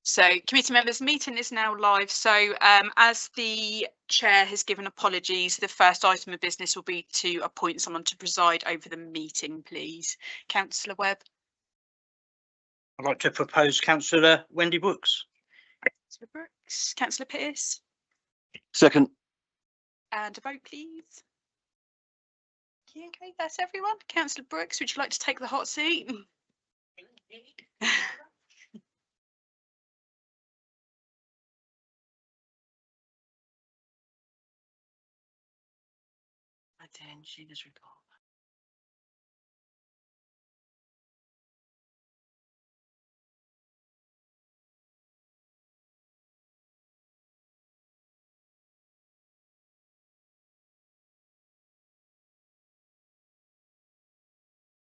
So, committee members, the meeting is now live. So, as the chair has given apologies, the first item of business will be to appoint someone to preside over the meeting, please. Councillor Webb. I'd like to propose Councillor Wendy Brooks. Councillor Brooks. Councillor Pearce. Second. And a vote, please. Okay, that's everyone. Councillor Brooks, would you like to take the hot seat? Attention's report.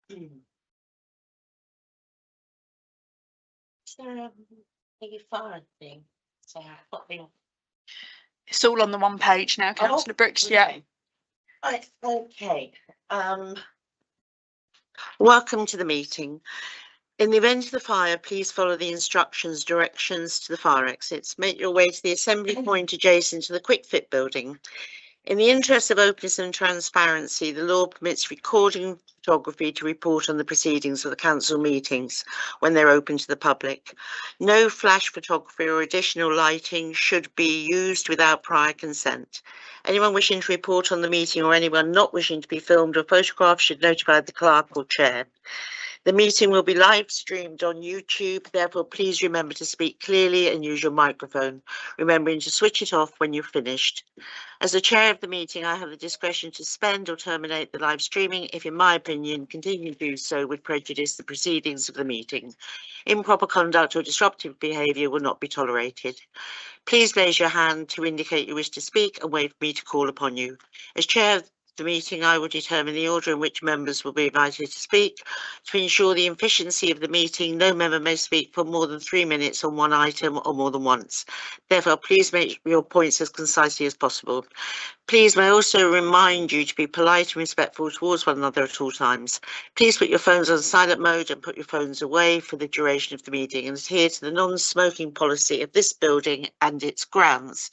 Is there a fire thing? So I've got the. It's all on the one page now, Councillor Brooks. Okay. Yeah. Right, okay. Welcome to the meeting. In the event of the fire, please follow the directions to the fire exits. Make your way to the assembly point adjacent to the Quick Fit building. In the interest of openness and transparency, the law permits recording photography to report on the proceedings of the council meetings when they're open to the public. No flash photography or additional lighting should be used without prior consent. Anyone wishing to report on the meeting or anyone not wishing to be filmed or photographed should notify the clerk or chair. The meeting will be live streamed on YouTube, therefore please remember to speak clearly and use your microphone, remembering to switch it off when you're finished. As the chair of the meeting, I have the discretion to suspend or terminate the live streaming if, in my opinion, continuing to do so would prejudice the proceedings of the meeting. Improper conduct or disruptive behaviour will not be tolerated. Please raise your hand to indicate you wish to speak and wait for me to call upon you. As chair of the meeting, I will determine the order in which members will be invited to speak. To ensure the efficiency of the meeting, no member may speak for more than 3 minutes on one item or more than once. Therefore, please make your points as concisely as possible. Please may I also remind you to be polite and respectful towards one another at all times. Please put your phones on silent mode and put your phones away for the duration of the meeting and adhere to the non-smoking policy of this building and its grounds.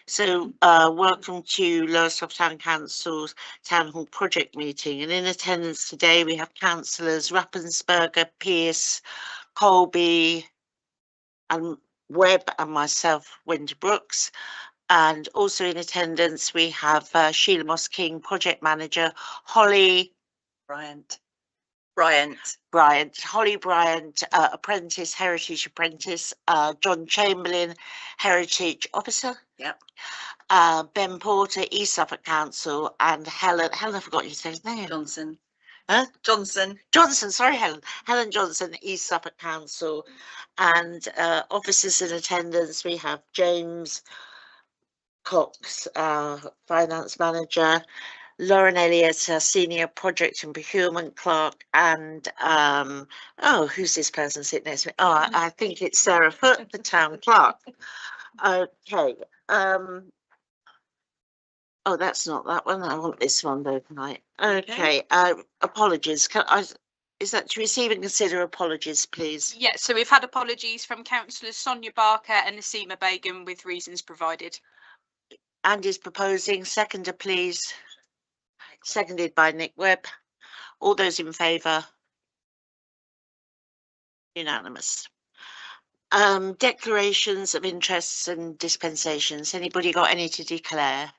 So welcome to Lowestoft Town Council's Town Hall Project meeting, and in attendance today we have councillors Rappensberger, Pearce, Colby and Webb and myself, Wendy Brooks. And also in attendance we have Sheila Moss-King, Project Manager, Holly Bryant, Holly Bryant, Apprentice, Heritage Apprentice, John Chamberlain, Heritage Officer. Yep. Ben Porter, East Suffolk Council, and Helen, I forgot your second name. Johnson. Huh? Johnson, sorry, Helen Johnson, East Suffolk Council, and officers in attendance. We have James Cox, Finance Manager, Lauren Elliott, our Senior Project and Procurement Clerk, and who's this person sitting next to me? Oh, I think it's Sarah Foot, the Town Clerk. Okay. Oh, that's not that one. I want this one though tonight. Okay. Apologies. Is that to receive and consider apologies, please? Yeah, so we've had apologies from councillors Sonia Barker and Nasima Begum with reasons provided. Andy's proposing. Seconder, please. Seconded by Nick Webb. All those in favour? Unanimous. Declarations of interests and dispensations. Anybody got any to declare?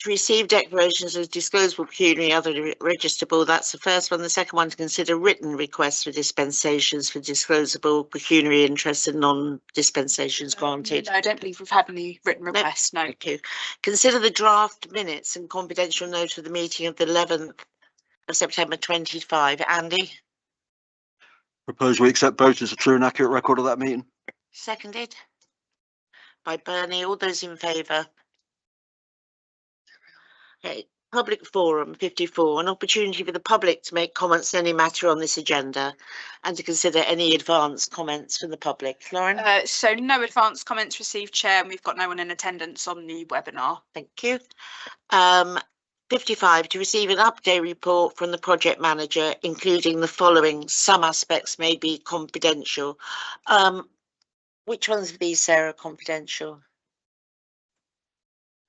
To receive declarations of disclosable pecuniary other registrable, that's the first one. The second one, to consider written requests for dispensations for disclosable pecuniary interests and non-dispensations granted. No, I don't believe we've had any written requests, no. Thank you. Consider the draft minutes and confidential note of the meeting of the 11th of September 25. Andy? Propose we accept both as a true and accurate record of that meeting. Seconded by Bernie. All those in favour? Okay. Public forum 54, an opportunity for the public to make comments on any matter on this agenda and to consider any advance comments from the public. Lauren? So no advance comments received, Chair, and we've got no one in attendance on the webinar. Thank you. 55, to receive an update report from the project manager, including the following. Some aspects may be confidential. Which ones of these, Sarah, are confidential?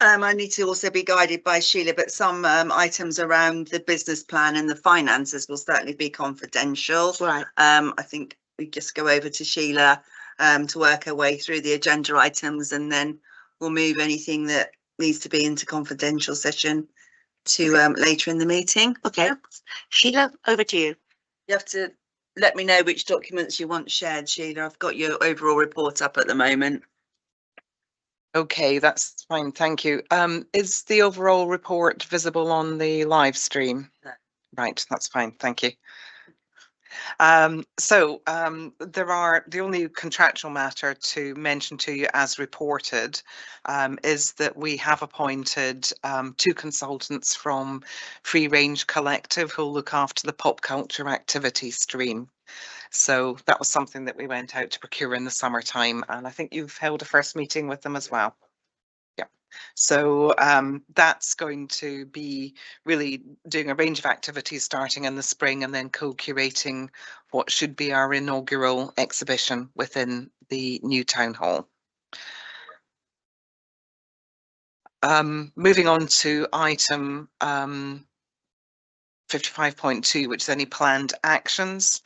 I need to also be guided by Sheila, but some items around the business plan and the finances will certainly be confidential. Right. I think we just go over to Sheila to work her way through the agenda items, and then we'll move anything that needs to be into confidential session to later in the meeting. Okay. Sheila, over to you. You have to let me know which documents you want shared, Sheila. I've got your overall report up at the moment. Okay, that's fine, thank you. Is the overall report visible on the live stream? No. Right, that's fine, thank you. The only contractual matter to mention to you as reported is that we have appointed 2 consultants from Free Range Collective who'll look after the pop culture activity stream. So that was something that we went out to procure in the summertime, and I think you've held a first meeting with them as well. Yeah, so that's going to be really doing a range of activities starting in the spring and then co-curating what should be our inaugural exhibition within the new town hall. Moving on to item 55.2, which is any planned actions.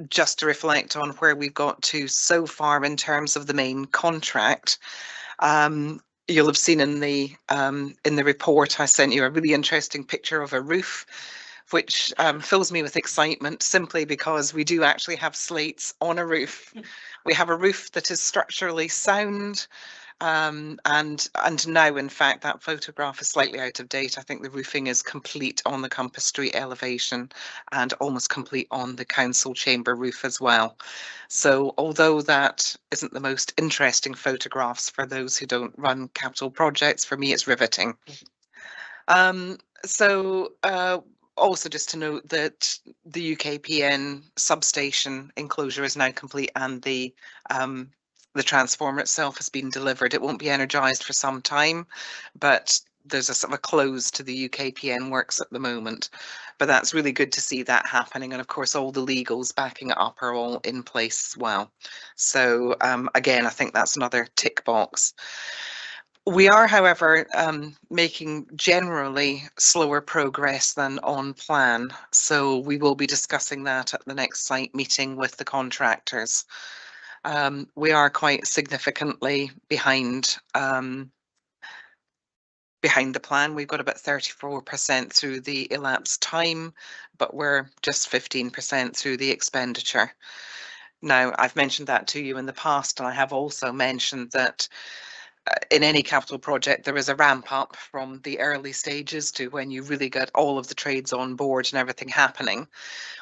Just to reflect on where we've got to so far in terms of the main contract. You'll have seen in the report I sent you a really interesting picture of a roof, which fills me with excitement simply because we do actually have slates on a roof. We have a roof that is structurally sound. And now, in fact, that photograph is slightly out of date. I think the roofing is complete on the Compass Street elevation and almost complete on the council chamber roof as well. So although that isn't the most interesting photographs for those who don't run capital projects, for me it's riveting. Also just to note that the UKPN substation enclosure is now complete and the transformer itself has been delivered. It won't be energised for some time, but there's a sort of a close to the UKPN works at the moment. But that's really good to see that happening. And of course, all the legals backing it up are all in place as well. So again, I think that's another tick box. We are, however, making generally slower progress than on plan. So we will be discussing that at the next site meeting with the contractors. We are quite significantly behind the plan. We've got about 34% through the elapsed time, but we're just 15% through the expenditure. Now, I've mentioned that to you in the past, and I have also mentioned that in any capital project, there is a ramp up from the early stages to when you really get all of the trades on board and everything happening.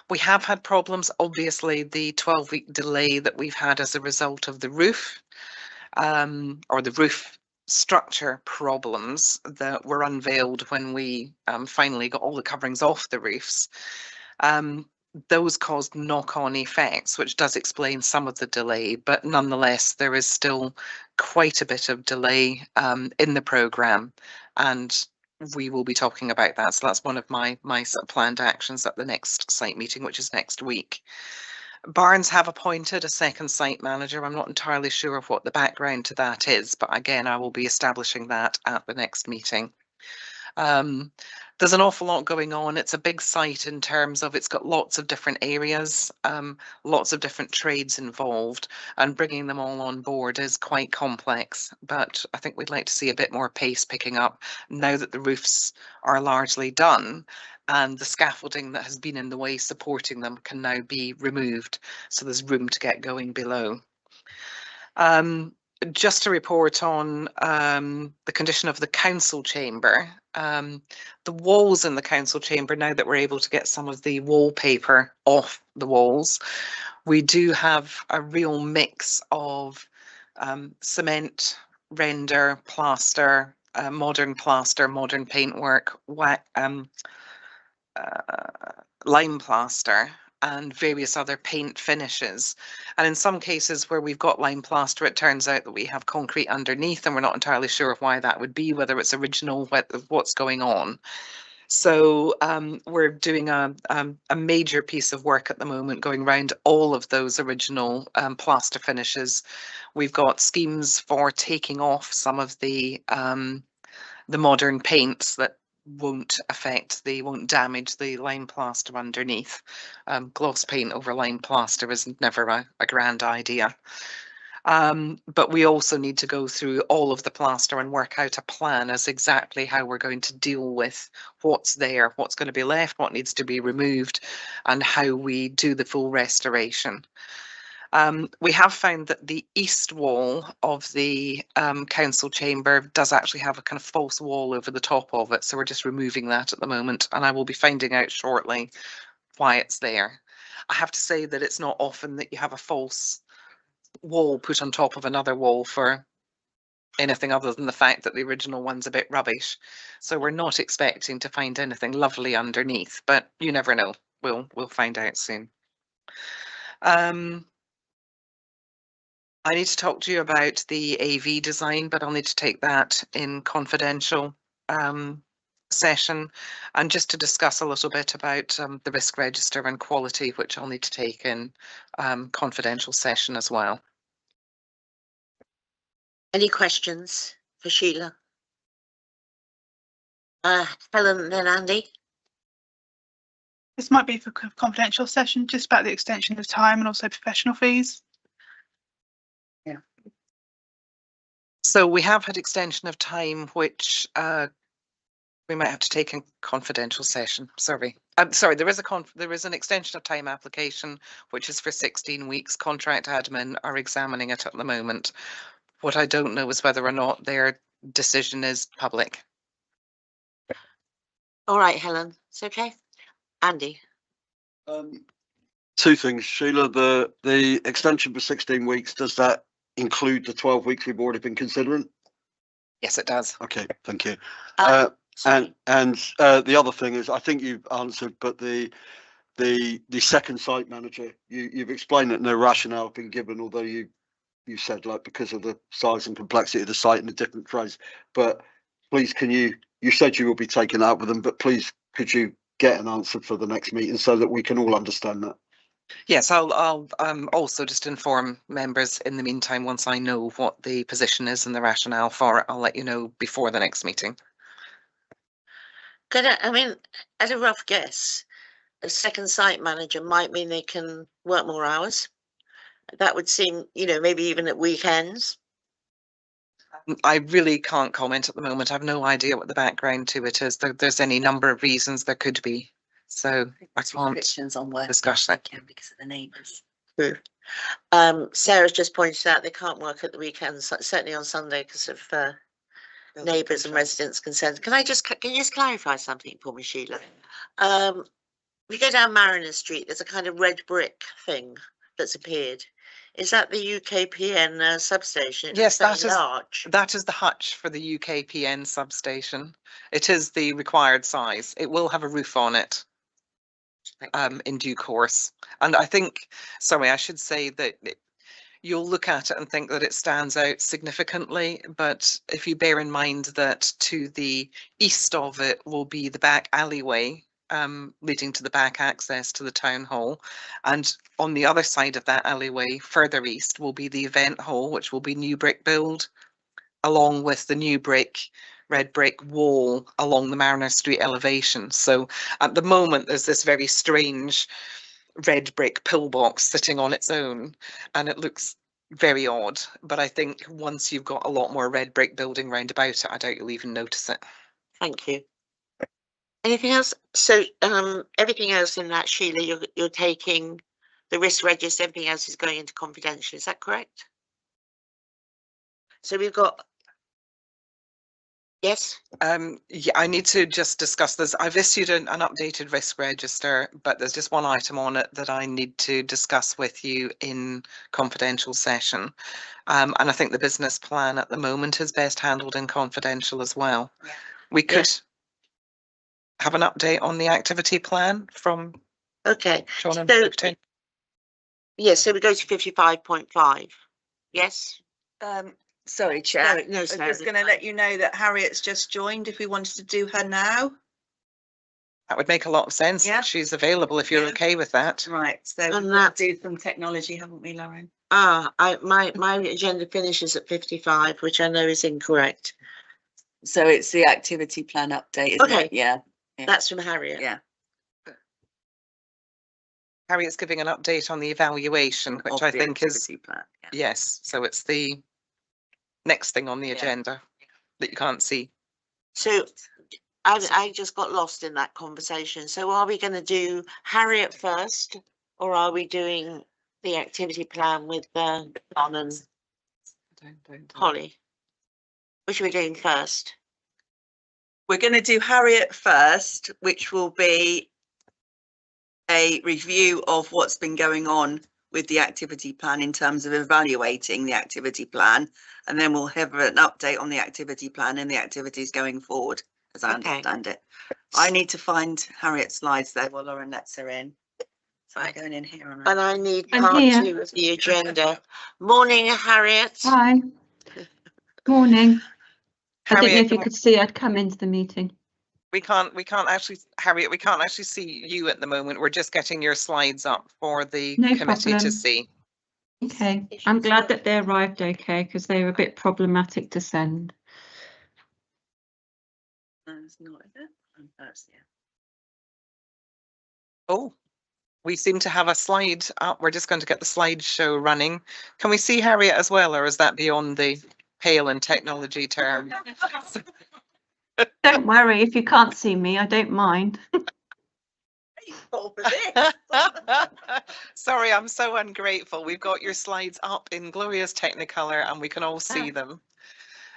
We have had problems, obviously, the 12-week delay that we've had as a result of the roof or the roof structure problems that were unveiled when we finally got all the coverings off the roofs. Those caused knock-on effects, which does explain some of the delay, but nonetheless, there is still quite a bit of delay in the programme, and we will be talking about that. So that's one of my sort of planned actions at the next site meeting, which is next week. Barnes have appointed a second site manager. I'm not entirely sure of what the background to that is, but again, I will be establishing that at the next meeting. There's an awful lot going on. It's a big site in terms of it's got lots of different areas, lots of different trades involved, and bringing them all on board is quite complex. But I think we'd like to see a bit more pace picking up now that the roofs are largely done and the scaffolding that has been in the way supporting them can now be removed. So there's room to get going below. Just to report on the condition of the council chamber. The walls in the council chamber, now that we're able to get some of the wallpaper off the walls, we do have a real mix of cement, render, plaster, modern paintwork, lime plaster, and various other paint finishes. And in some cases where we've got lime plaster, it turns out that we have concrete underneath and we're not entirely sure why that would be, whether it's original, what's going on. So we're doing a major piece of work at the moment, going around all of those original plaster finishes. We've got schemes for taking off some of the modern paints that won't damage the lime plaster underneath. Gloss paint over lime plaster is never a grand idea. But we also need to go through all of the plaster and work out a plan as exactly how we're going to deal with what's there, what's going to be left, what needs to be removed, and how we do the full restoration. We have found that the east wall of the council chamber does actually have a kind of false wall over the top of it. So we're just removing that at the moment, and I will be finding out shortly why it's there. I have to say that it's not often that you have a false wall put on top of another wall for anything other than the fact that the original one's a bit rubbish. So we're not expecting to find anything lovely underneath, but you never know. We'll find out soon. I need to talk to you about the AV design, but I'll need to take that in confidential session, and just to discuss a little bit about the risk register and quality, which I'll need to take in confidential session as well. Any questions for Sheila? Helen, then Andy. This might be for confidential session, just about the extension of time and also professional fees. So we have had extension of time, which we might have to take in confidential session. Sorry, there is an extension of time application, which is for 16 weeks. Contract admin are examining it at the moment. What I don't know is whether or not their decision is public. All right, Helen, it's okay. Andy. Two things, Sheila. The extension for 16 weeks, does that include the 12 weeks we've already been considering? Yes, it does. Okay, thank you. Sorry. And the other thing is, I think you've answered, but the second site manager, you've explained that no rationale been given, although you said like because of the size and complexity of the site and the different trades. But please, you said you will be taking that with them, but please could you get an answer for the next meeting so that we can all understand that? Yes, I'll also just inform members in the meantime, once I know what the position is and the rationale for it, I'll let you know before the next meeting. I mean, as a rough guess, a second site manager might mean they can work more hours. That would seem, maybe even at weekends. I really can't comment at the moment. I have no idea what the background to it is. There's any number of reasons there could be. So I can't Restrictions on work discuss that. because of the neighbours. True. Sarah's just pointed out they can't work at the weekends, certainly on Sunday, because of neighbours and residents' concerns. Can you just clarify something for me, Sheila? If you go down Mariner Street, there's a kind of red brick thing that's appeared. Is that the UKPN substation? Yes, that is the hutch for the UKPN substation. It is the required size. It will have a roof on it in due course. And I think, sorry, I should say that you'll look at it and think that it stands out significantly, but if you bear in mind that to the east of it will be the back alleyway leading to the back access to the town hall, and on the other side of that alleyway further east will be the event hall, which will be new brick build, along with the new red brick wall along the Mariner Street elevation. So at the moment there's this very strange red brick pillbox sitting on its own, and it looks very odd, but I think once you've got a lot more red brick building round about it, I doubt you'll even notice it. Thank you. Anything else? So everything else in that, Sheila, you're taking the risk register, everything else is going into confidential, is that correct? So we've got, yes? Yeah, I need to just discuss this. I've issued an updated risk register, but there's just one item on it that I need to discuss with you in confidential session. And I think the business plan at the moment is best handled in confidential as well. We could have an update on the activity plan from Okay, Sean and So- 15. yes, so we go to 55.5. Yes? Sorry, Chair. Sorry, no, I was Sarah, just going to let you know that Harriet's just joined if we wanted to do her now. That would make a lot of sense. Yeah. She's available if you're Yeah. okay with that. Right, so And we'll that's- do some technology, haven't we, Lauren? My agenda finishes at 55, which I know is incorrect. So it's the activity plan update, isn't Okay. it? Yeah. That's from Harriet. Yeah. Harriet's giving an update on the evaluation, which of I the think is, activity plan, yeah. yes, so it's the next thing on the Yeah. agenda that you can't see. So I just got lost in that conversation. So are we going to do Harriet first, or are we doing the activity plan with Don and Holly? Which are we doing first? We're going to do Harriet first, which will be a review of what's been going on with the activity plan in terms of evaluating the activity plan. And then we'll have an update on the activity plan and the activities going forward, as I Okay. understand it. I need to find Harriet's slides though while Lauren lets her in. So I'm going in here on And I need I'm part here. 2 of the agenda. Morning, Harriet. Hi. Morning. I didn't know Harriet, if you could see I'd come into the meeting. we can't actually, Harriet, we can't actually see you at the moment. We're just getting your slides up for the No committee to problem. see. Okay. I'm glad that they arrived okay because they were a bit problematic to send. That's not, is it? That's, yeah. Oh, we seem to have a slide up. We're just going to get the slideshow running. Can we see Harriet as well, or is that beyond the pale in technology term? Don't worry if you can't see me, I don't mind. Sorry, I'm so ungrateful. We've got your slides up in glorious Technicolor and we can all see them.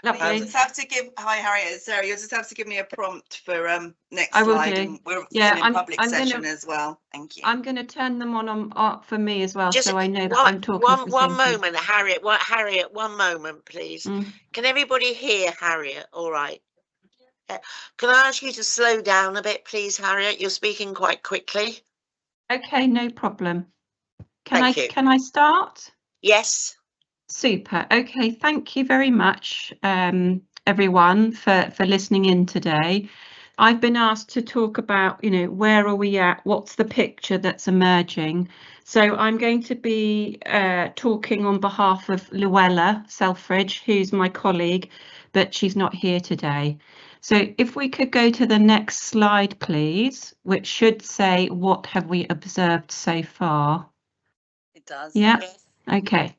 You'll Lovely. just have to give, hi Harriet, Sarah, you'll just have to give me a prompt for next I will slide. do. And we're Yeah, still in public I'm gonna- session as well. Thank you. I'm going to turn them on for me as well, Just so I know that I'm talking to the one same people. moment, Harriet. Harriet, one moment, please. Mm. Can everybody hear Harriet? All right. Can I ask you to slow down a bit, please, Harriet? You're speaking quite quickly. Okay, no problem. Thank you. Can I start? Yes. Super. Okay, thank you very much, everyone, for listening in today. I've been asked to talk about, where are we at? What's the picture that's emerging? So I'm going to be talking on behalf of Luella Selfridge, who's my colleague, but she's not here today. So if we could go to the next slide, please, which should say, what have we observed so far? It does. Yeah. Okay.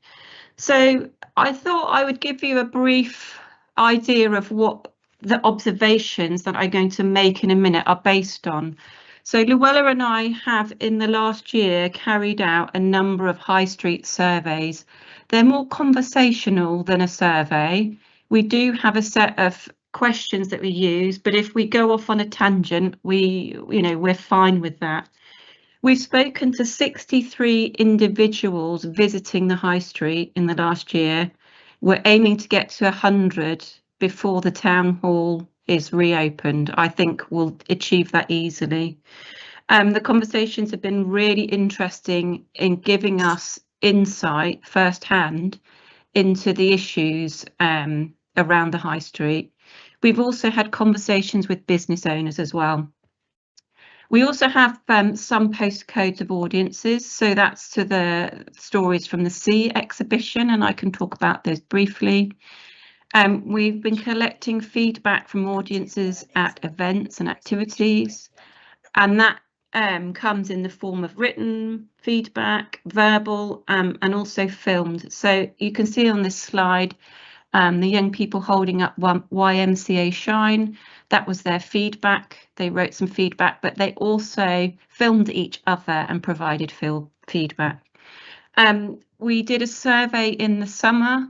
So I thought I would give you a brief idea of what the observations that I'm going to make in a minute are based on. So Luella and I have in the last year carried out a number of high street surveys. They're more conversational than a survey. We do have a set of questions that we use, but if we go off on a tangent, we're fine with that. We've spoken to 63 individuals visiting the high street in the last year. We're aiming to get to 100 before the town hall is reopened. I think we'll achieve that easily. The conversations have been really interesting in giving us insight firsthand into the issues around the high street. We've also had conversations with business owners as well. We also have some postcodes of audiences, so that's to the Stories from the Sea exhibition, and I can talk about those briefly. We've been collecting feedback from audiences at events and activities, and that comes in the form of written feedback, verbal, and also filmed. So you can see on this slide the young people holding up YMCA Shine. That was their feedback. They wrote some feedback, but they also filmed each other and provided feedback. We did a survey in the summer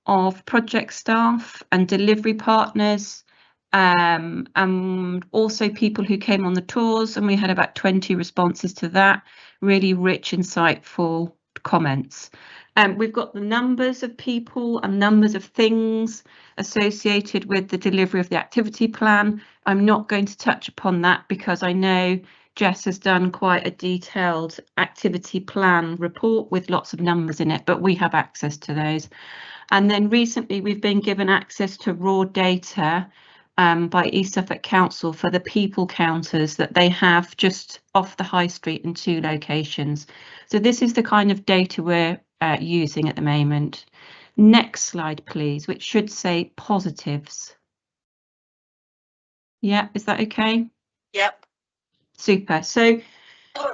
of project staff and delivery partners, and also people who came on the tours, and we had about 20 responses to that. Really rich, insightful comments. We've got the numbers of people and numbers of things associated with the delivery of the activity plan. I'm not going to touch upon that because I know Jess has done quite a detailed activity plan report with lots of numbers in it, but we have access to those. And then recently we've been given access to raw data by East Suffolk Council for the people counters that they have just off the high street in 2 locations. So this is the kind of data we're using at the moment. Next slide, please, which should say positives. Yeah, is that okay? Yep. Super. So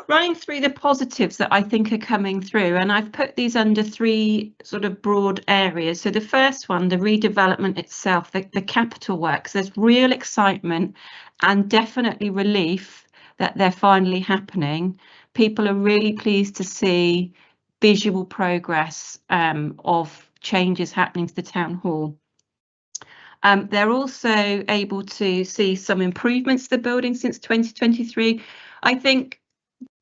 running through the positives that I think are coming through, and I've put these under 3 sort of broad areas. So the first one, the redevelopment itself, the capital works, there's real excitement and definitely relief that they're finally happening. People are really pleased to see visual progress of changes happening to the town hall. They're also able to see some improvements to the building since 2023. I think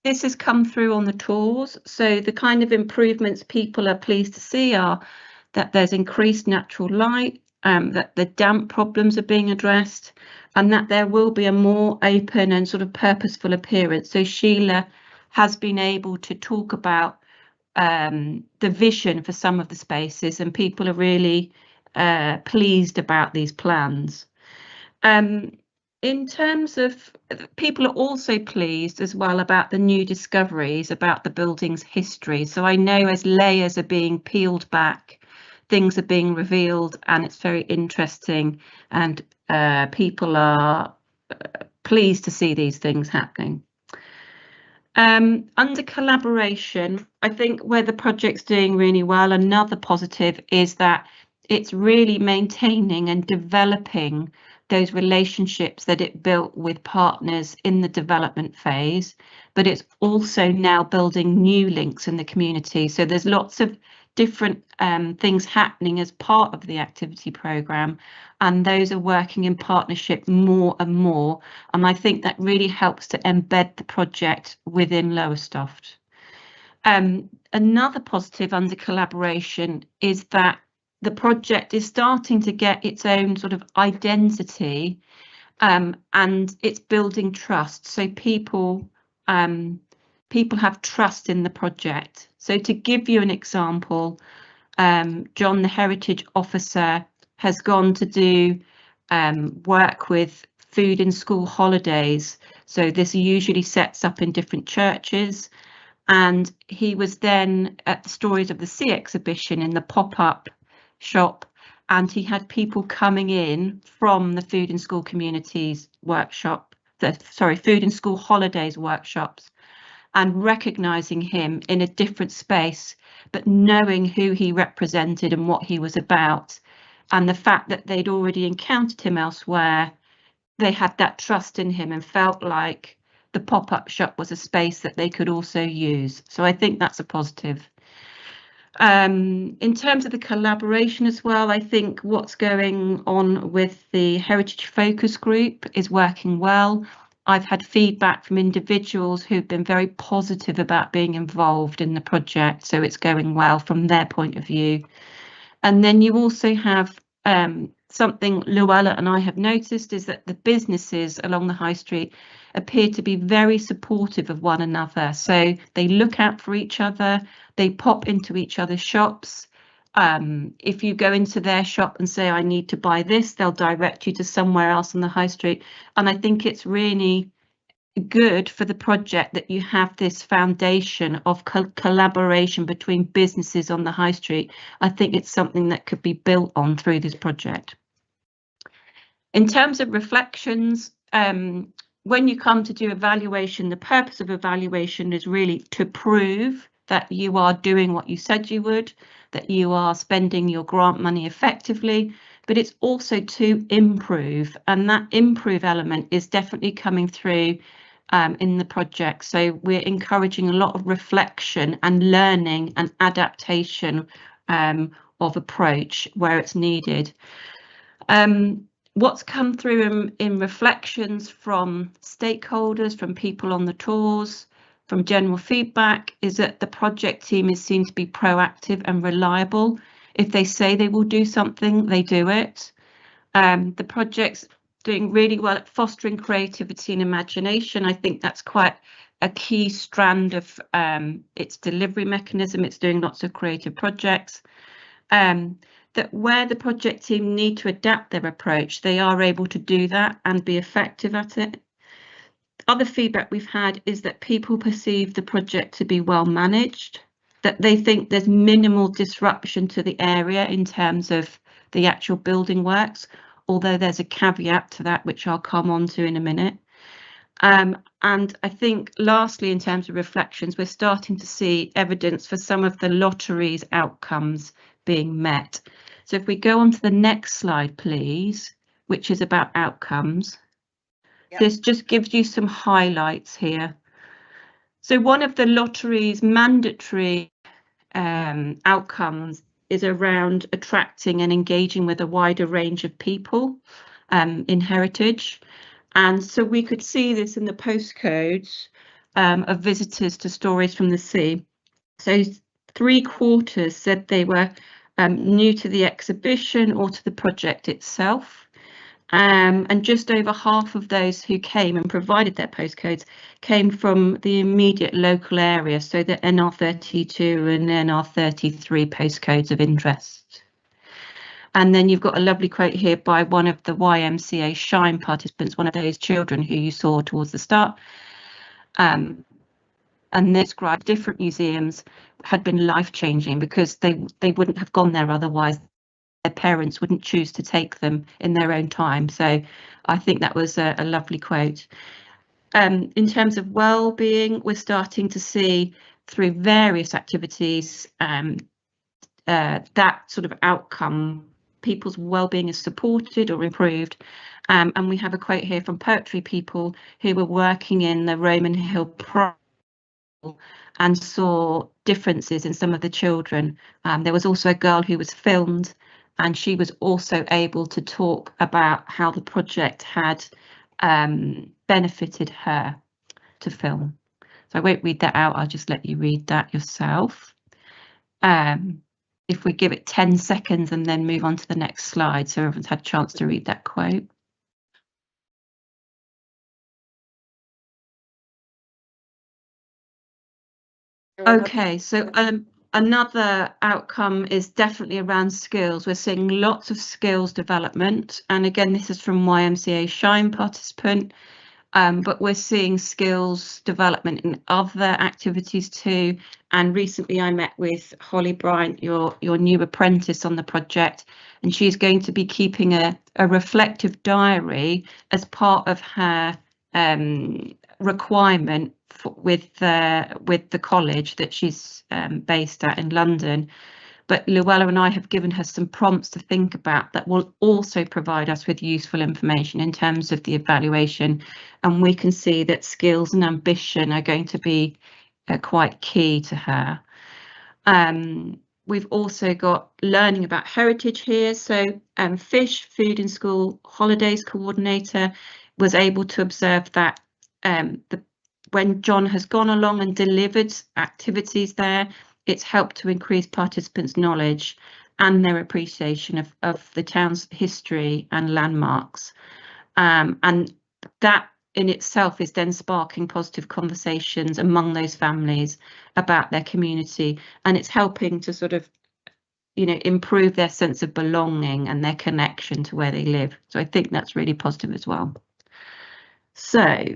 this has come through on the tours. So the kind of improvements people are pleased to see are that there's increased natural light, that the damp problems are being addressed, and that there will be a more open and sort of purposeful appearance. So Sheila has been able to talk about the vision for some of the spaces, and people are really pleased about these plans. In terms of, people are also pleased as well about the new discoveries about the building's history. So I know as layers are being peeled back, things are being revealed, and it's very interesting, and people are pleased to see these things happening. Under collaboration, I think where the project's doing really well, another positive is that it's really maintaining and developing those relationships that it built with partners in the development phase, but it's also now building new links in the community. So there's lots of different things happening as part of the activity programme, and those are working in partnership more and more. And I think that really helps to embed the project within Lowestoft. Another positive under collaboration is that the project is starting to get its own sort of identity, and it's building trust. So people have trust in the project. So to give you an example, John, the Heritage Officer, has gone to do work with food in school holidays. So this usually sets up in different churches. And he was then at the Stories of the Sea exhibition in the pop-up shop, and he had people coming in from the Food in School Communities workshop, Food in School Holidays workshops, and recognising him in a different space, but knowing who he represented and what he was about, and the fact that they'd already encountered him elsewhere, they had that trust in him and felt like the pop-up shop was a space that they could also use. So I think that's a positive. In terms of the collaboration as well, I think what's going on with the Heritage Focus Group is working well. I've had feedback from individuals who've been very positive about being involved in the project, so it's going well from their point of view. And then you also have something Luella and I have noticed is that the businesses along the high street appear to be very supportive of one another. So they look out for each other, they pop into each other's shops. If you go into their shop and say, I need to buy this, they'll direct you to somewhere else on the high street. And I think it's really good for the project that you have this foundation of collaboration between businesses on the high street. I think it's something that could be built on through this project. In terms of reflections, when you come to do evaluation, the purpose of evaluation is really to prove that you are doing what you said you would, that you are spending your grant money effectively, but it's also to improve, and that improve element is definitely coming through in the project. So we're encouraging a lot of reflection and learning and adaptation of approach where it's needed. What's come through in reflections from stakeholders, from people on the tours, from general feedback is that the project team is seen to be proactive and reliable. If they say they will do something, they do it. The project's doing really well at fostering creativity and imagination. I think that's quite a key strand of its delivery mechanism. It's doing lots of creative projects. That where the project team need to adapt their approach, they are able to do that and be effective at it. Other feedback we've had is that people perceive the project to be well managed, that they think there's minimal disruption to the area in terms of the actual building works, although there's a caveat to that, which I'll come on to in a minute. And I think lastly, in terms of reflections, we're starting to see evidence for some of the lottery's outcomes being met. So if we go on to the next slide, please, which is about outcomes. Yep. This just gives you some highlights here. So one of the lottery's mandatory outcomes is around attracting and engaging with a wider range of people in heritage. And so we could see this in the postcodes of visitors to Stories from the Sea. So 3/4 said they were new to the exhibition or to the project itself. And just over half of those who came and provided their postcodes came from the immediate local area, so the NR32 and NR33 postcodes of interest. And then you've got a lovely quote here by one of the YMCA Shine participants, one of those children who you saw towards the start. And they described different museums had been life-changing because they wouldn't have gone there otherwise. Their parents wouldn't choose to take them in their own time. So I think that was a lovely quote. In terms of well-being, we're starting to see through various activities that sort of outcome, people's well-being is supported or improved. And we have a quote here from Poetry People who were working in the Roman Hill and saw differences in some of the children. There was also a girl who was filmed, and she was also able to talk about how the project had benefited her to film. So I won't read that out, I'll just let you read that yourself. If we give it 10 seconds and then move on to the next slide, so everyone's had a chance to read that quote. Okay, so another outcome is definitely around skills. We're seeing lots of skills development. And again, this is from YMCA Shine participant, but we're seeing skills development in other activities too. And recently I met with Holly Bryant, your new apprentice on the project, and she's going to be keeping a reflective diary as part of her requirement with the college that she's based at in London. But Luella and I have given her some prompts to think about that will also provide us with useful information in terms of the evaluation, and we can see that skills and ambition are going to be quite key to her. We've also got learning about heritage here. So Fish, Food in School Holidays Coordinator, was able to observe that when John has gone along and delivered activities there, it's helped to increase participants' knowledge and their appreciation of the town's history and landmarks. And that in itself is then sparking positive conversations among those families about their community, and it's helping to sort of, improve their sense of belonging and their connection to where they live. So I think that's really positive as well. So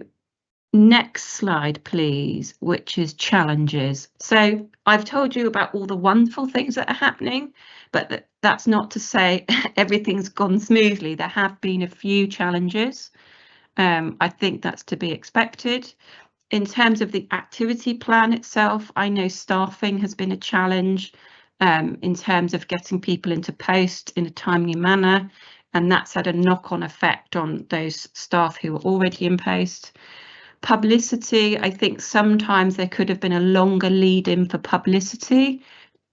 next slide, please, which is challenges. So I've told you about all the wonderful things that are happening, but that's not to say everything's gone smoothly. There have been a few challenges. I think that's to be expected. In terms of the activity plan itself, I know staffing has been a challenge in terms of getting people into post in a timely manner, and that's had a knock-on effect on those staff who were already in post. Publicity, I think sometimes there could have been a longer lead in for publicity.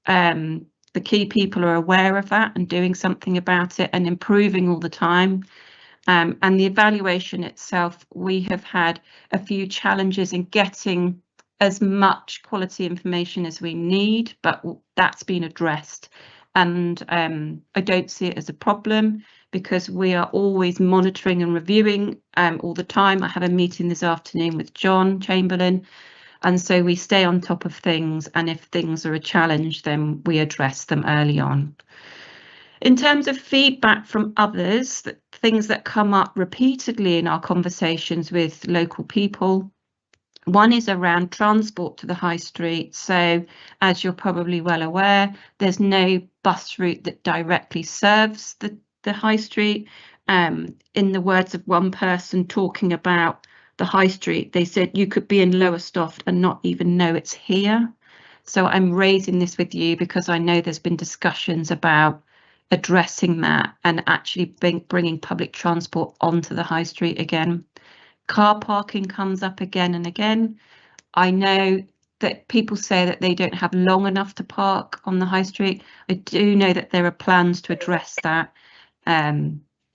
The key people are aware of that and doing something about it and improving all the time. And the evaluation itself, we have had a few challenges in getting as much quality information as we need, but that's been addressed. and I don't see it as a problem because we are always monitoring and reviewing all the time. I have a meeting this afternoon with John Chamberlain, and so we stay on top of things, and if things are a challenge, then we address them early on. In terms of feedback from others, things that come up repeatedly in our conversations with local people, one is around transport to the high street. So as you're probably well aware, there's no bus route that directly serves the high street. In the words of one person talking about the high street, they said you could be in Lowestoft and not even know it's here. So I'm raising this with you because I know there's been discussions about addressing that and actually bringing public transport onto the high street again. Car parking comes up again and again. I know that people say that they don't have long enough to park on the high street. I do know that there are plans to address that.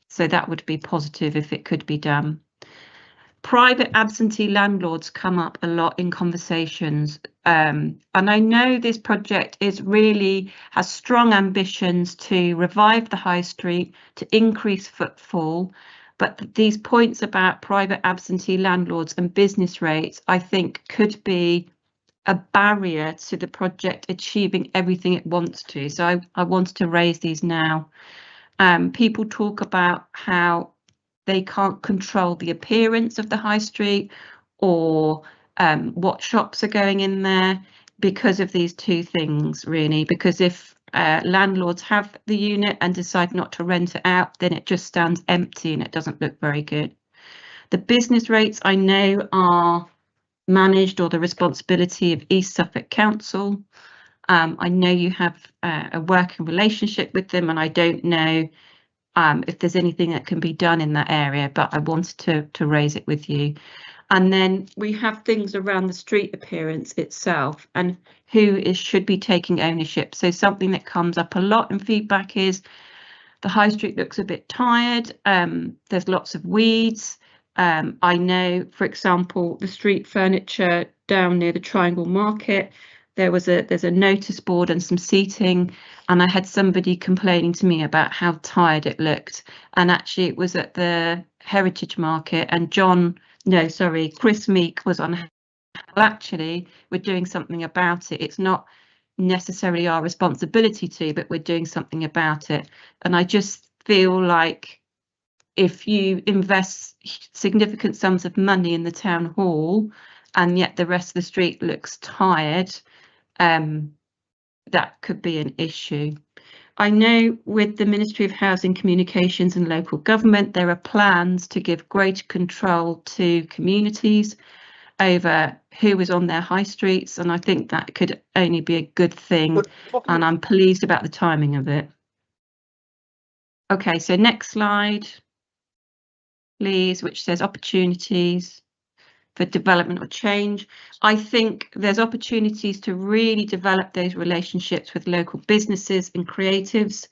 So that would be positive if it could be done. Private absentee landlords come up a lot in conversations. And I know this project has strong ambitions to revive the high street, to increase footfall. But these points about private absentee landlords and business rates, I think, could be a barrier to the project achieving everything it wants to. So I wanted to raise these now. People talk about how they can't control the appearance of the high street or what shops are going in there because of these two things, really. Because if landlords have the unit and decide not to rent it out, then it just stands empty and it doesn't look very good. The business rates I know are managed or the responsibility of East Suffolk Council. I know you have a working relationship with them, and I don't know if there's anything that can be done in that area, but I wanted to raise it with you. And then we have things around the street appearance itself and who should be taking ownership. So something that comes up a lot in feedback is the high street looks a bit tired. There's lots of weeds. I know, for example, the street furniture down near the Triangle Market, there's a notice board and some seating, and I had somebody complaining to me about how tired it looked. And actually it was at the Heritage Market, and Chris Meek was on, well, actually we're doing something about it. It's not necessarily our responsibility to, but we're doing something about it. And I just feel like if you invest significant sums of money in the town hall and yet the rest of the street looks tired, that could be an issue. I know with the Ministry of Housing, Communications and Local Government, there are plans to give greater control to communities over who is on their high streets, and I think that could only be a good thing, and I'm pleased about the timing of it. Okay, so next slide, please, which says opportunities for development or change. I think there's opportunities to really develop those relationships with local businesses and creatives.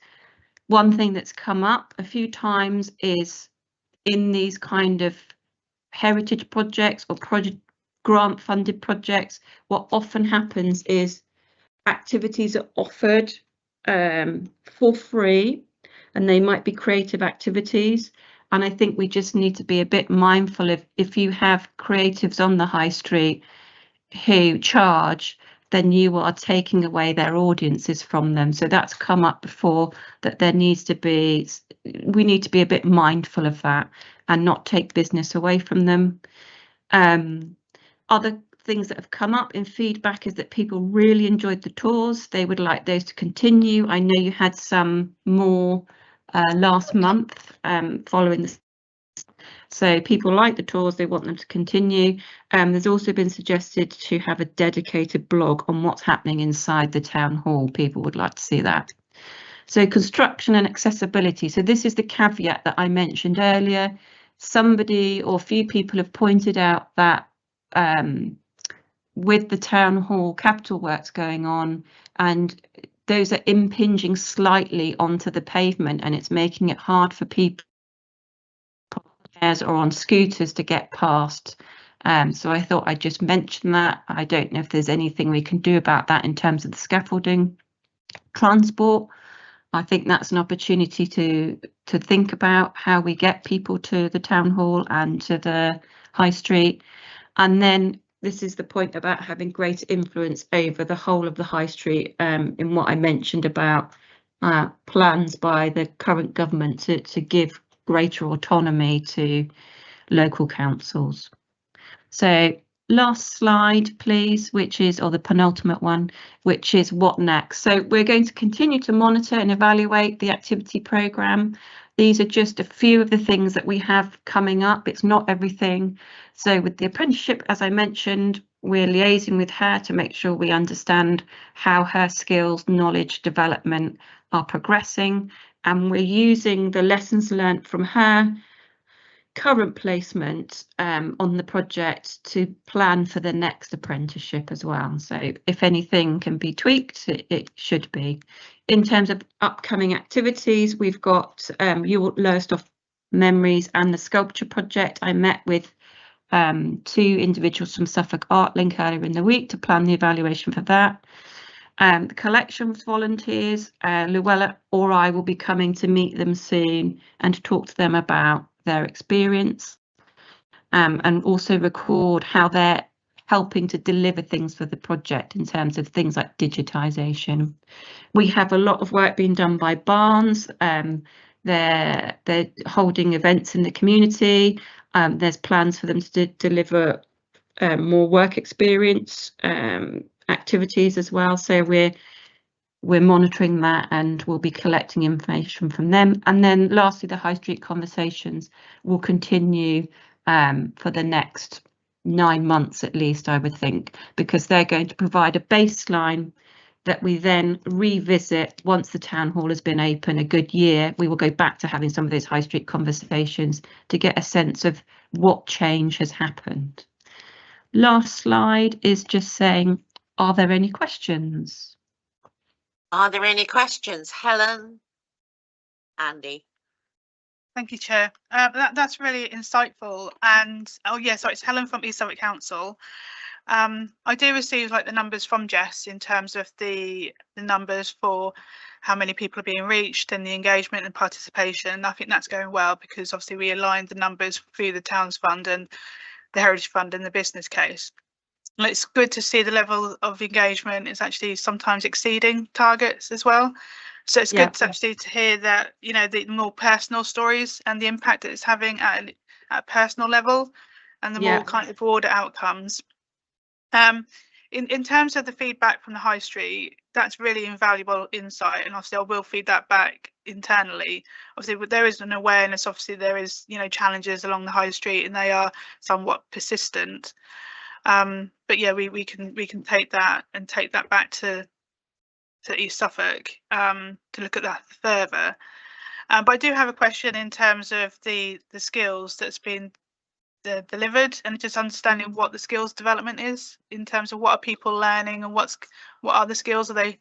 One thing that's come up a few times is in these kind of heritage projects or grant funded projects, what often happens is activities are offered for free, and they might be creative activities. And I think we just need to be a bit mindful of, if you have creatives on the high street who charge, then you are taking away their audiences from them. So that's come up before, that we need to be a bit mindful of that and not take business away from them. Other things that have come up in feedback is that people really enjoyed the tours. They would like those to continue. I know you had some more last month following this. So people like the tours, they want them to continue. There's also been suggested to have a dedicated blog on what's happening inside the town hall. People would like to see that. So construction and accessibility. So this is the caveat that I mentioned earlier. Somebody or a few people have pointed out that with the town hall capital works going on, and those are impinging slightly onto the pavement, and it's making it hard for people or on scooters to get past. So I thought I'd just mention that. I don't know if there's anything we can do about that in terms of the scaffolding. Transport. I think that's an opportunity to think about how we get people to the town hall and to the high street. And then this is the point about having greater influence over the whole of the high street, in what I mentioned about plans by the current government to give greater autonomy to local councils. So last slide, please, which is, or the penultimate one, which is what next. So we're going to continue to monitor and evaluate the activity programme. These are just a few of the things that we have coming up. It's not everything. So with the apprenticeship, as I mentioned, we're liaising with her to make sure we understand how her skills, knowledge development are progressing. And we're using the lessons learned from her current placement on the project to plan for the next apprenticeship as well. So if anything can be tweaked, it should be. In terms of upcoming activities, we've got your Lowestoft Memories and the Sculpture Project. I met with 2 individuals from Suffolk Art Link earlier in the week to plan the evaluation for that. The collections volunteers, Luella or I will be coming to meet them soon and to talk to them about their experience, and also record how they're helping to deliver things for the project in terms of things like digitisation. We have a lot of work being done by Barnes. They're holding events in the community. There's plans for them to deliver more work experience activities as well. So we're monitoring that and we'll be collecting information from them. And then lastly, the High Street conversations will continue for the next 9 months at least, I would think, because they're going to provide a baseline that we then revisit once the town hall has been open a good year. We will go back to having some of those High Street conversations to get a sense of what change has happened. Last slide is just saying, are there any questions? Are there any questions? Helen? Andy? Thank you, Chair. That's really insightful. And oh yeah, sorry, it's Helen from East Suffolk Council. I do receive like the numbers from Jess in terms of the numbers for how many people are being reached and the engagement and participation. I think that's going well because obviously we aligned the numbers through the Towns Fund and the Heritage Fund and the business case. And it's good to see the level of engagement is actually sometimes exceeding targets as well. So it's good to actually to hear that, you know, the more personal stories and the impact that it's having at a personal level and the more kind of broader outcomes. In terms of the feedback from the High Street, that's really invaluable insight, and obviously I will feed that back internally. Obviously there is an awareness, obviously there is, you know, challenges along the High Street and they are somewhat persistent. But yeah, we can take that and take that back to East Suffolk to look at that further. But I do have a question in terms of the skills that's been delivered and just understanding what the skills development is in terms of what are people learning and what are the skills. Are they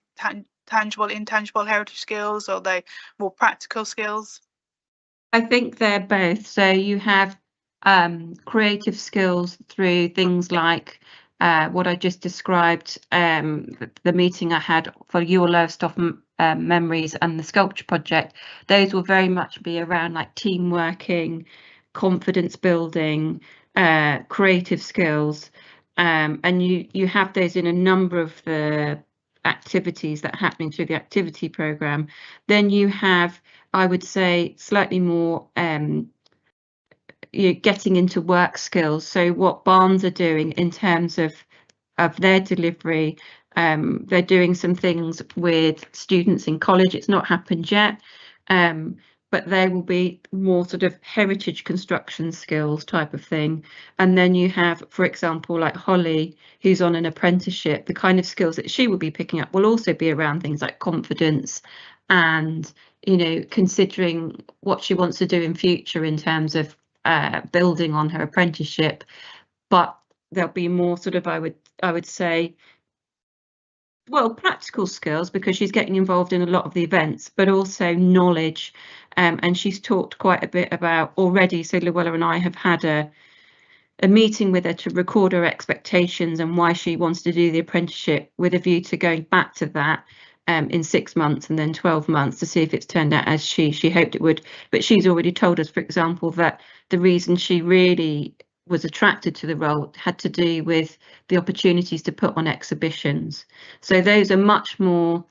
tangible, intangible heritage skills, or are they more practical skills? I think they're both. So you have creative skills through things like what I just described, the meeting I had for your Lowestoft Memories and the Sculpture Project. Those will very much be around like team working, confidence building, creative skills, and you have those in a number of the activities that are happening through the activity programme. Then you have, I would say, slightly more you're getting into work skills. So what Barnes are doing in terms of their delivery, they're doing some things with students in college. It's not happened yet, but there will be more sort of heritage construction skills type of thing. And then you have, for example, like Holly, who's on an apprenticeship, the kind of skills that she will be picking up will also be around things like confidence and, you know, considering what she wants to do in future in terms of building on her apprenticeship. But there'll be more sort of, I would say, well, practical skills, because she's getting involved in a lot of the events, but also knowledge. And she's talked quite a bit about already. So Luella and I have had a meeting with her to record her expectations and why she wants to do the apprenticeship, with a view to going back to that in 6 months and then 12 months to see if it's turned out as she hoped it would. But she's already told us, for example, that the reason she really was attracted to the role had to do with the opportunities to put on exhibitions. So those are much more,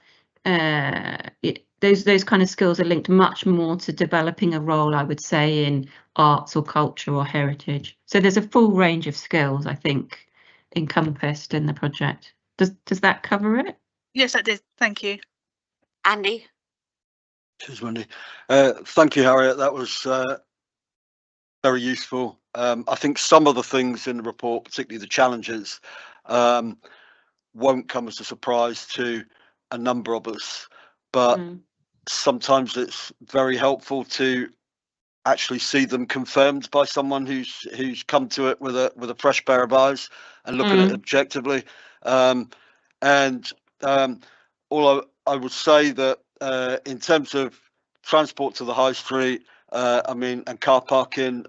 those kind of skills are linked much more to developing a role, I would say, in arts or culture or heritage. So there's a full range of skills, I think, encompassed in the project. Does that cover it? Yes, that did. Thank you. Andy? Cheers, Wendy. Thank you, Harriet. That was very useful. I think some of the things in the report, particularly the challenges, won't come as a surprise to a number of us, but sometimes it's very helpful to actually see them confirmed by someone who's come to it with a fresh pair of eyes and look at it objectively. All I would say that in terms of transport to the high street, I mean, and car parking,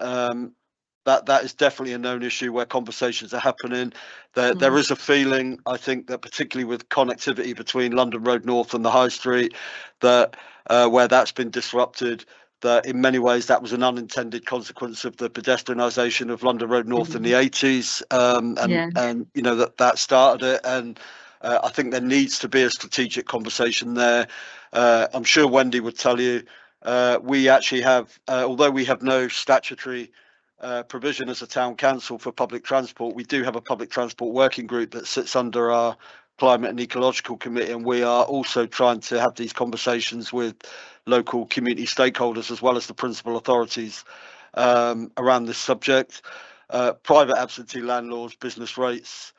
that is definitely a known issue where conversations are happening. There is a feeling, I think, that particularly with connectivity between London Road North and the high street, that where that's been disrupted, that in many ways that was an unintended consequence of the pedestrianisation of London Road North in the 80s, and you know that started it. And I think there needs to be a strategic conversation there. I'm sure Wendy would tell you, we actually have, although we have no statutory provision as a town council for public transport, we do have a public transport working group that sits under our climate and ecological committee, and we are also trying to have these conversations with local community stakeholders as well as the principal authorities around this subject. Private absentee landlords, business rates,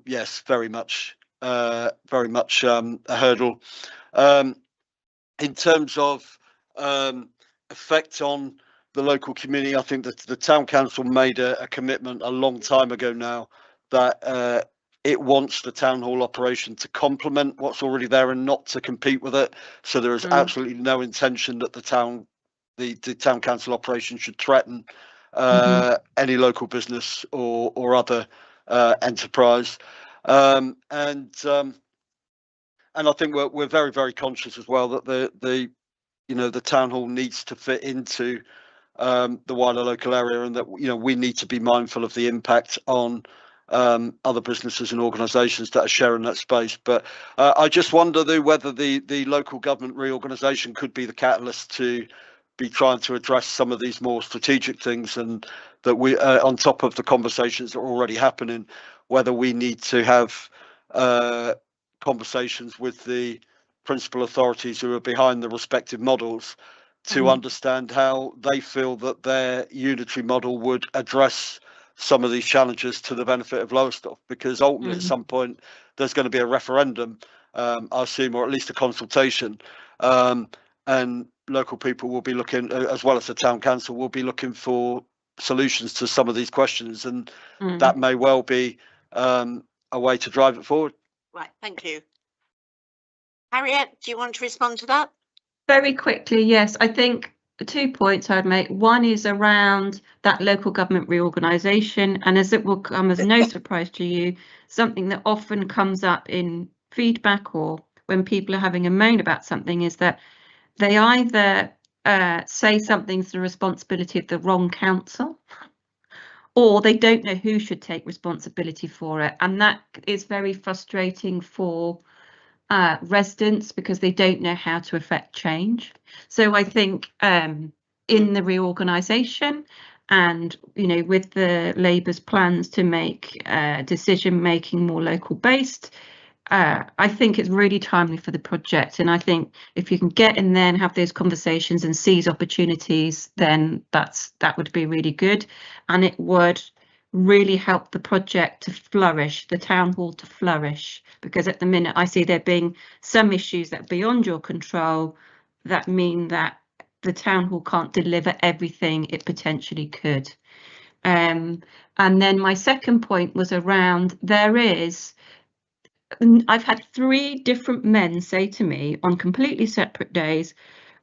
yes, very much a hurdle. In terms of effect on the local community, I think that the town council made a commitment a long time ago now that it wants the town hall operation to complement what's already there and not to compete with it. So there is absolutely no intention that the town council operation should threaten any local business or other enterprise. And I think we're very, very conscious as well that the town hall needs to fit into the wider local area, and that we need to be mindful of the impact on other businesses and organisations that are sharing that space. But I just wonder though whether the local government reorganisation could be the catalyst to be trying to address some of these more strategic things, and that we on top of the conversations that are already happening, whether we need to have conversations with the principal authorities who are behind the respective models to understand how they feel that their unitary model would address some of these challenges to the benefit of Lowestoft, because ultimately at some point there's going to be a referendum, I assume, or at least a consultation, and local people will be looking, as well as the town council, will be looking for solutions to some of these questions, and that may well be a way to drive it forward. Right, thank you. Harriet, do you want to respond to that? Very quickly, yes. I think 2 points I'd make. One is around that local government reorganisation, and as it will come as no surprise to you, something that often comes up in feedback or when people are having a moan about something is that they either say something's the responsibility of the wrong council, or they don't know who should take responsibility for it, and that is very frustrating for residents because they don't know how to affect change. So I think in the reorganisation and with the Labour's plans to make decision making more local based, I think it's really timely for the project, and I think if you can get in there and have those conversations and seize opportunities, then that would be really good, and it would really help the project to flourish, the town hall to flourish, because at the minute I see there being some issues that are beyond your control that mean that the town hall can't deliver everything it potentially could. And then my second point was around I've had 3 different men say to me on completely separate days,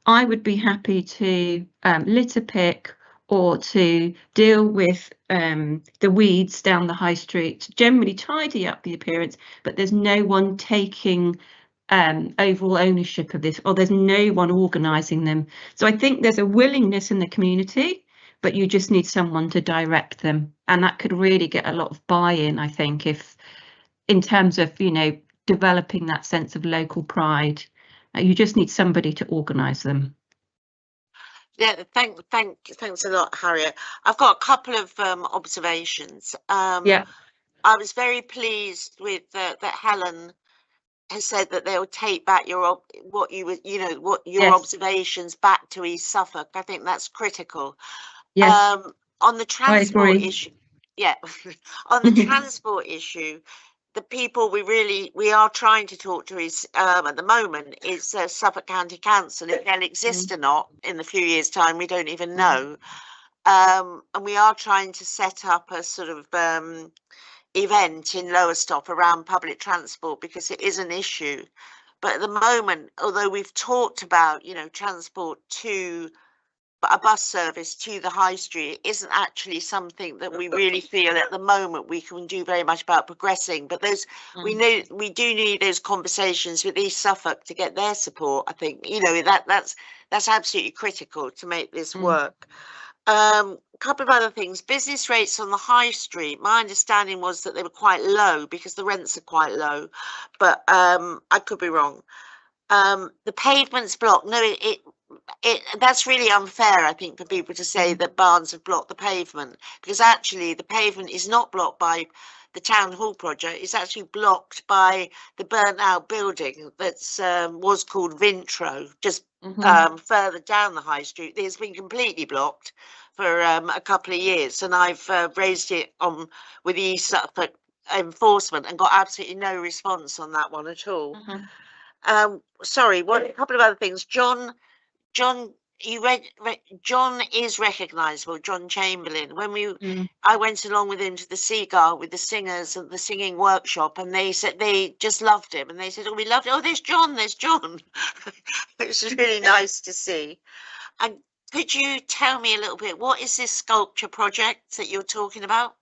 I would be happy to litter pick or to deal with the weeds down the high street, to generally tidy up the appearance, but there's no one taking overall ownership of this, or there's no one organising them. So I think there's a willingness in the community, but you just need someone to direct them, and that could really get a lot of buy-in, I think, if in terms of, you know, developing that sense of local pride. You just need somebody to organise them. Yeah, thanks a lot, Harriet. I've got a couple of observations. Yeah. I was very pleased with that Helen has said that they'll take back your Yes. observations back to East Suffolk. I think that's critical. Yes. On the transport agree. issue, yeah, on the transport issue, the people we are trying to talk to is at the moment is Suffolk County Council. If they'll exist or not in a few years' time, we don't even know. And we are trying to set up a sort of event in Lowestoft around public transport, because it is an issue. But at the moment, although we've talked about, you know, transport to a bus service to the high street, isn't actually something that we really feel at the moment we can do very much about progressing. But those we do need those conversations with East Suffolk to get their support. I think, you know, that's absolutely critical to make this work. A couple of other things. Business rates on the high street, my understanding was that they were quite low because the rents are quite low, but I could be wrong. The pavement's blocked. No, that's really unfair, I think, for people to say that Barnes have blocked the pavement, because actually the pavement is not blocked by the town hall project. It's actually blocked by the burnt out building that's was called Vintro, just further down the high street. It's been completely blocked for a couple of years, and I've raised it on with the East Suffolk enforcement and got absolutely no response on that one at all. Sorry, a couple of other things. John, you read John is recognisable. John Chamberlain. When I went along with him to the Seagull with the singers at the singing workshop, and they said they just loved him, and they said, "Oh, we loved it. Oh, there's John. There's John." It was really nice to see. And could you tell me a little bit, what is this sculpture project that you're talking about?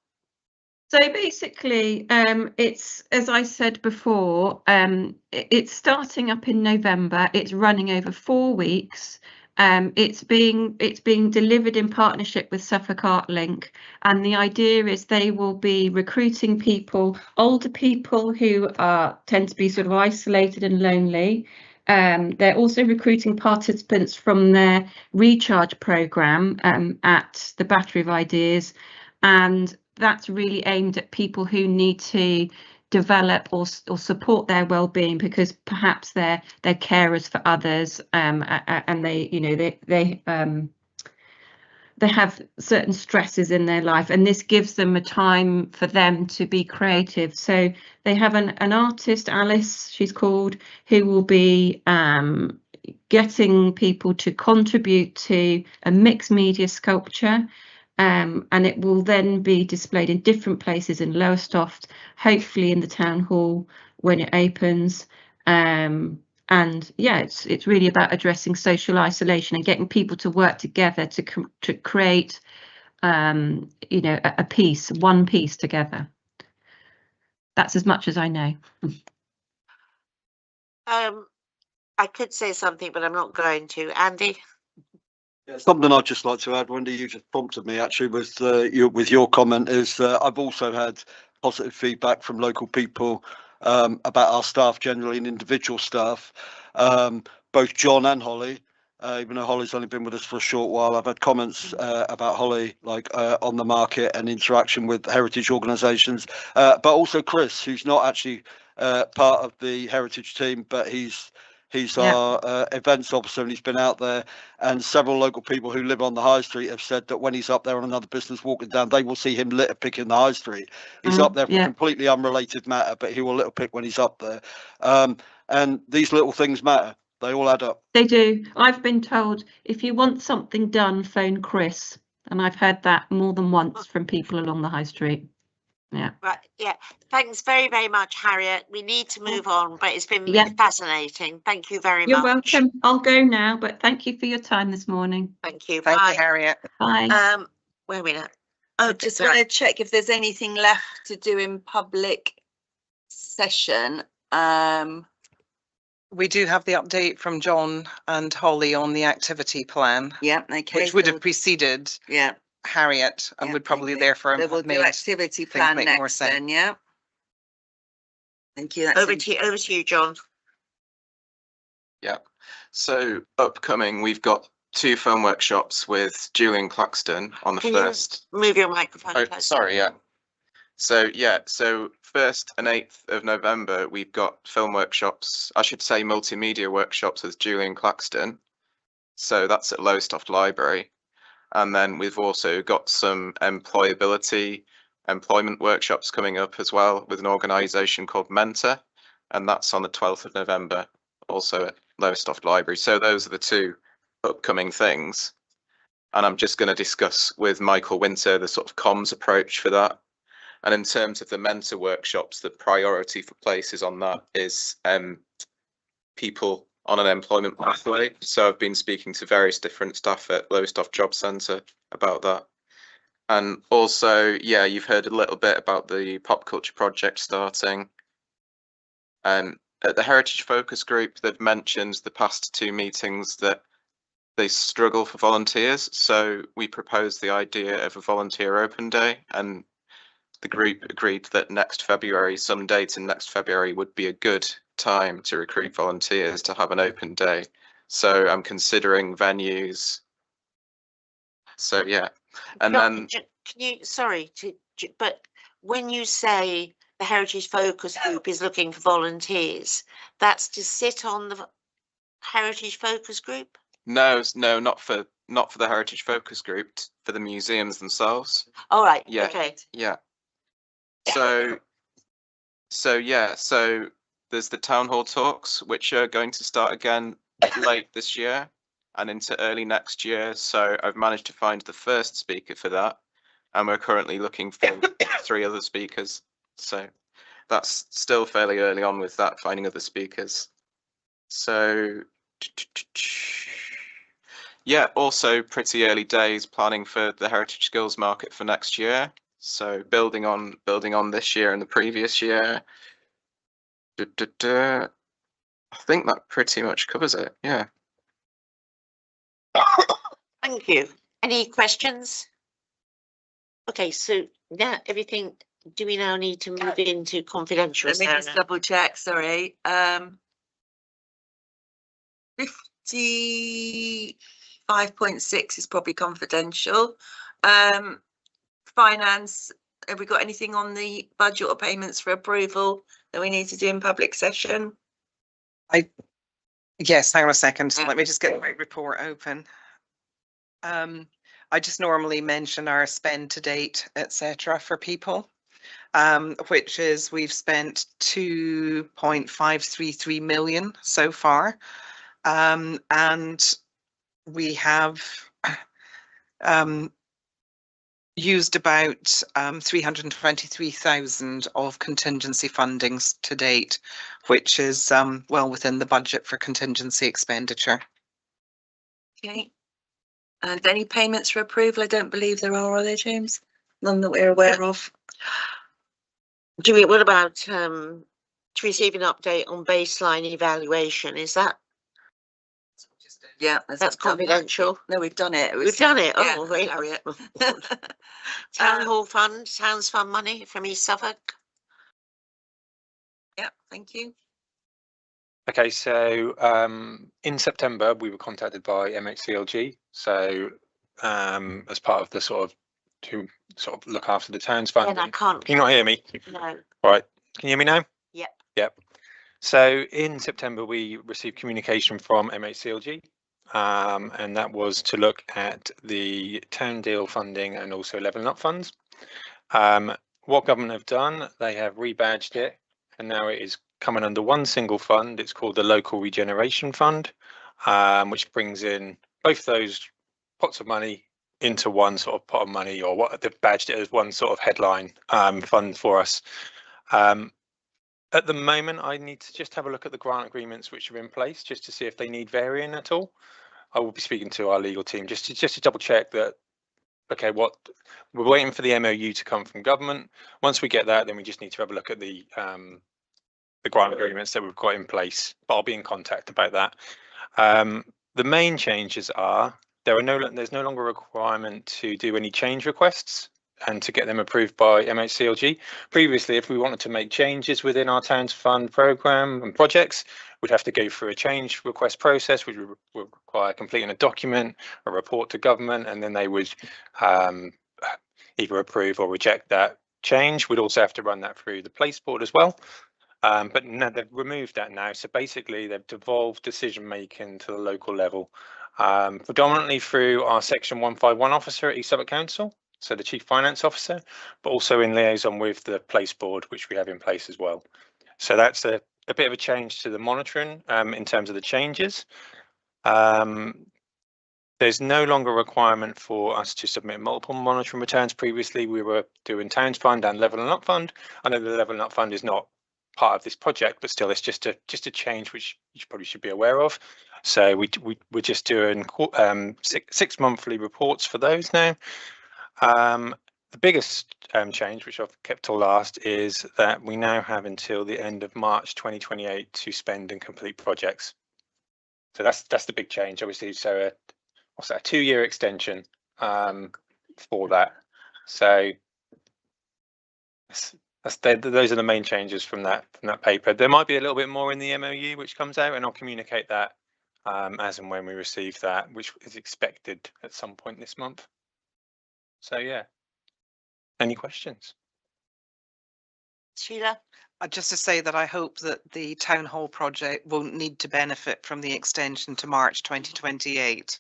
So basically, it's, as I said before, it's starting up in November. It's running over 4 weeks. It's being delivered in partnership with Suffolk Art Link, and the idea is they will be recruiting people, older people who tend to be sort of isolated and lonely. They're also recruiting participants from their recharge programme at the Battery of Ideas, and that's really aimed at people who need to develop or support their well-being, because perhaps they're carers for others, and they, you know, they have certain stresses in their life, and this gives them a time for them to be creative. So they have an artist, Alice, she's called, who will be getting people to contribute to a mixed media sculpture. And it will then be displayed in different places in Lowestoft, hopefully in the town hall when it opens. And yeah, it's really about addressing social isolation and getting people to work together to create, you know, a piece, one piece together. That's as much as I know. I could say something, but I'm not going to. Andy? Yeah, something I'd just like to add, Wendy, you just prompted me actually with your comment, is I've also had positive feedback from local people about our staff generally and individual staff. Both John and Holly, even though Holly's only been with us for a short while, I've had comments about Holly, like on the market and interaction with heritage organisations, but also Chris, who's not actually part of the heritage team, but he's our events officer, and he's been out there, and several local people who live on the high street have said that when he's up there on another business walking down, they will see him litter picking the high street. He's up there for a completely unrelated matter, but he will litter pick when he's up there. And these little things matter. They all add up. They do. I've been told, if you want something done, phone Chris. And I've heard that more than once from people along the high street. Yeah. Right. Yeah. Thanks very, very much, Harriet. We need to move on, but it's been fascinating. Thank you very much. You're welcome. I'll go now, but thank you for your time this morning. Thank you. Thank Bye. you, Harriet. Bye. Where are we now? I just want to check if there's anything left to do in public session. We do have the update from John and Holly on the activity plan, Yeah, okay. which would so- have preceded Yeah. Harriet and yeah, would probably okay. therefore So we'll have do made activity things plan make more next sense. then, yeah? Thank you. That's Over to you, John. Yeah. So upcoming, we've got 2 film workshops with Julian Claxton on the Can you first. move your microphone Oh, closer? sorry, yeah. So 1st and 8th of November, we've got film workshops, I should say multimedia workshops with Julian Claxton. So that's at Lowestoft Library. And then we've also got some employment workshops coming up as well with an organisation called Mentor. And that's on the 12th of November, also at Lowestoft Library. So those are the 2 upcoming things. And I'm just going to discuss with Michael Winter the sort of comms approach for that. And in terms of the Mentor workshops, the priority for places on that is people on an employment pathway. So I've been speaking to various different staff at Lowestoft Job Centre about that. And also, you've heard a little bit about the Pop Culture Project starting. At the Heritage Focus Group, they've mentioned the past 2 meetings that they struggle for volunteers. So we proposed the idea of a volunteer open day, and the group agreed that next February, some date in next February would be a good time to recruit volunteers to have an open day. So I'm considering venues. So and then Can you, sorry, but when you say the Heritage Focus Group is looking for volunteers, that's to sit on the Heritage Focus Group? no, not for the Heritage Focus Group, for the museums themselves. All right, Yeah. okay. Yeah. So there's the town hall talks, which are going to start again late this year and into early next year. So I've managed to find the first speaker for that, and we're currently looking for 3 other speakers. So that's still fairly early on with that, finding other speakers. So also pretty early days planning for the Heritage Skills Market for next year. So building on this year and the previous year. I think that pretty much covers it. Yeah. Thank you. Any questions? Okay, so now everything, do we now need to move into confidential? Let me just Sarah? double check, sorry. 55.6 is probably confidential. Finance, have we got anything on the budget or payments for approval that we need to do in public session? Yes, hang on a second. Yeah. Let me just get the right report open. I just normally mention our spend to date, etc. for people, which is we've spent 2.533 million so far, and we have used about 323,000 of contingency fundings to date, which is well within the budget for contingency expenditure. Okay. And any payments for approval? I don't believe there are there, James? None that we're aware of. What about to receive an update on baseline evaluation? Is that, Yeah, that's done that. confidential? No, we've done it. It was- We've done it. yeah, Oh, really? Harriet. Town Hall Fund, Towns Fund money from East Suffolk. Yeah, thank you. Okay, so in September we were contacted by MHCLG. So as part of the to look after the towns fund. And I can't. Can you not hear me? No. Right. Can you hear me now? Yep. Yep. So in September we received communication from MHCLG, and that was to look at the town deal funding and also levelling up funds. What government have done, they have rebadged it, and now it is coming under one single fund. It's called the Local Regeneration Fund, which brings in both those pots of money into one sort of pot of money, or what they've badged it as one sort of headline fund for us. At the moment, I need to just have a look at the grant agreements which are in place, just to see if they need varying at all. I will be speaking to our legal team just to double check that. Okay, what we're waiting for the MOU to come from government. Once we get that, then we just need to have a look at the the grant agreements that we've got in place, but I'll be in contact about that. The main changes are there's no longer a requirement to do any change requests and to get them approved by MHCLG. Previously, if we wanted to make changes within our Towns Fund programme and projects, we'd have to go through a change request process, which would require completing a document, a report to government, and then they would either approve or reject that change. We'd also have to run that through the place board as well. But no, they've removed that now. So basically, they've devolved decision making to the local level, predominantly through our Section 151 officer at East Suffolk Council, so the Chief Finance Officer, but also in liaison with the place board, which we have in place as well. So that's a bit of a change to the monitoring in terms of the changes. There's no longer a requirement for us to submit multiple monitoring returns. Previously, we were doing Towns Fund and Levelling Up Fund. I know the Levelling Up Fund is not part of this project, but still, it's just a change which you probably should be aware of. So we're just doing 6 monthly reports for those now. The biggest change, which I've kept till last, is that we now have until the end of March 2028 to spend and complete projects. So that's the big change, obviously. So what's that, a 2-year extension for that. So those are the main changes from that paper. There might be a little bit more in the MOU which comes out, and I'll communicate that as and when we receive that, which is expected at some point this month. So yeah, any questions? Sheila? Just to say that I hope that the town hall project won't need to benefit from the extension to March 2028.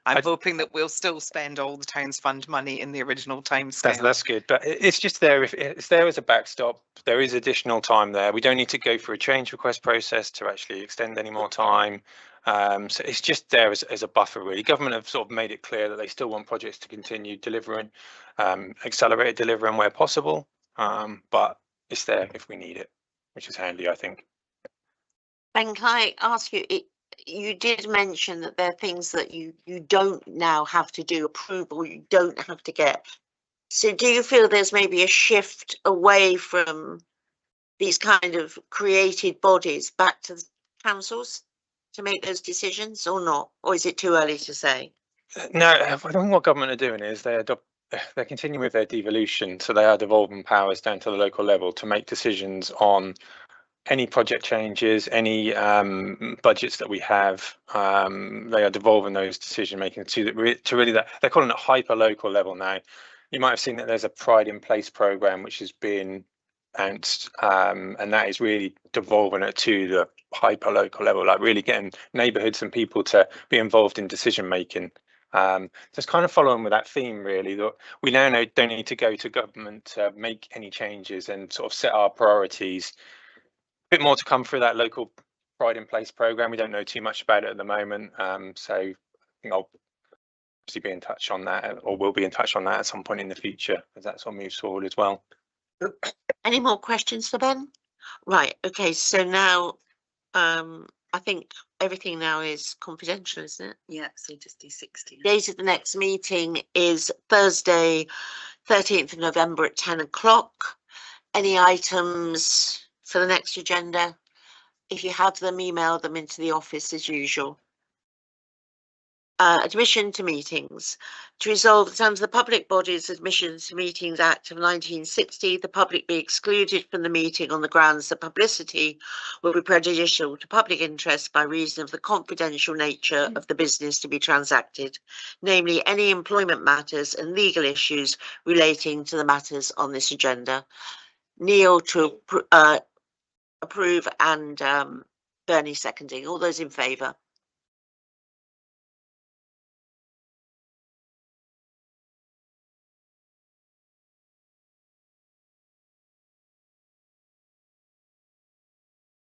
I'm hoping that we'll still spend all the Towns Fund money in the original timescale. That's good, but it's just there. If it's there as a backstop, there is additional time there. We don't need to go through a change request process to actually extend any more time. So it's just there as a buffer, really. Government have sort of made it clear that they still want projects to continue delivering, accelerated delivering where possible, but it's there if we need it, which is handy, I think. Ben, can I ask you, you did mention that there are things that you don't now have to do approval, you don't have to get. So do you feel there's maybe a shift away from these kind of created bodies back to the councils to make those decisions, or not? Or is it too early to say? No, I think what government are doing is they're continuing with their devolution. So they are devolving powers down to the local level to make decisions on any project changes, any budgets that we have. They are devolving those decision making to really that they're calling it hyper local level now. You might have seen that there's a Pride in Place programme which has been announced, and that is really devolving it to the hyper local level, like really getting neighbourhoods and people to be involved in decision making. So it's kind of following with that theme, really, that we now don't need to go to government to make any changes and sort of set our priorities. A bit more to come through that local Pride in Place programme. We don't know too much about it at the moment, so I think I'll obviously be in touch on that, or will be in touch on that at some point in the future as that sort of moves forward as well. Any more questions for Ben? Right, okay, so now I think everything now is confidential, isn't it? Yeah, so just do 60. Date of the next meeting is Thursday, 13th of November at 10 o'clock. Any items for the next agenda? If you have them, email them into the office as usual. Admission to meetings. To resolve that under the Public Bodies Admission to Meetings Act of 1960, the public be excluded from the meeting on the grounds that publicity will be prejudicial to public interest by reason of the confidential nature of the business to be transacted, namely any employment matters and legal issues relating to the matters on this agenda. Neil to approve and Bernie seconding. All those in favour?